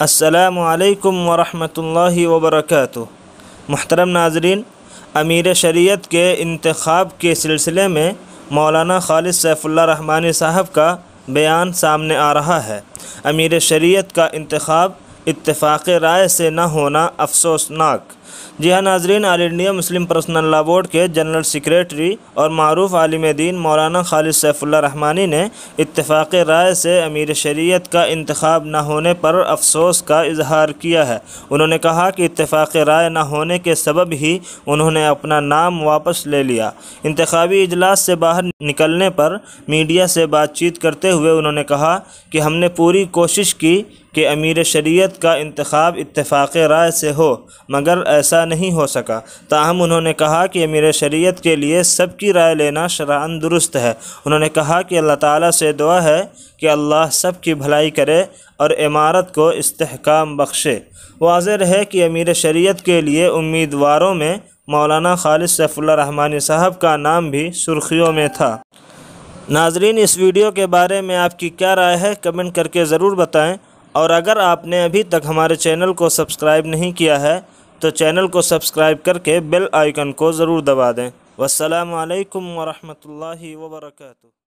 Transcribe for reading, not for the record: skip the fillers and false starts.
अस्सलामु अलैकुम वरहमतुल्लाहि वबरकातुह। मुहतरम नाज़रीन, अमीर शरीयत के इंतखाब के सिलसिले में मौलाना खालिद सैफुल्लाह रहमानी साहब का बयान सामने आ रहा है। अमीर शरीयत का इंतखाब इत्तेफाक़ राय से न होना अफसोसनाक। जी हाँ नाज़रीन, all India Muslim personal law board के जनरल सेक्रेटरी और मारूफ आलिम दीन मौलाना खालिद सैफुल्लाह रहमानी ने इत्तेफाक़ राय से अमीर शरीयत का इंतखाब न होने पर अफसोस का इजहार किया है। उन्होंने कहा कि इत्तेफाक़ राय न होने के सबब ही उन्होंने अपना नाम वापस ले लिया। इंतखाबी इजलास से बाहर निकलने पर मीडिया से बातचीत करते हुए उन्होंने कहा कि हमने पूरी कोशिश की कि अमीर शरीयत का इंतखाब इत्तेफाक़ राय से हो, मगर ऐसा नहीं हो सका। ताहम उन्होंने कहा कि अमीर शरीयत के लिए सबकी राय लेना शरअन दुरुस्त है। उन्होंने कहा कि अल्लाह ताला से दुआ है कि अल्लाह सबकी भलाई करे और इमारत को इस्तेहकाम बख्शे। वाज़ेह रहे कि अमीर शरीयत के लिए उम्मीदवारों में मौलाना खालिद सैफुल्लाह रहमानी साहब का नाम भी सुर्खियों में था। नाज़रीन, इस वीडियो के बारे में आपकी क्या राय है, कमेंट करके ज़रूर बताएं। और अगर आपने अभी तक हमारे चैनल को सब्सक्राइब नहीं किया है तो चैनल को सब्सक्राइब करके बेल आइकन को ज़रूर दबा दें। वस्सलामु अलैकुम वरहमतुल्लाहि वबरकातुहू।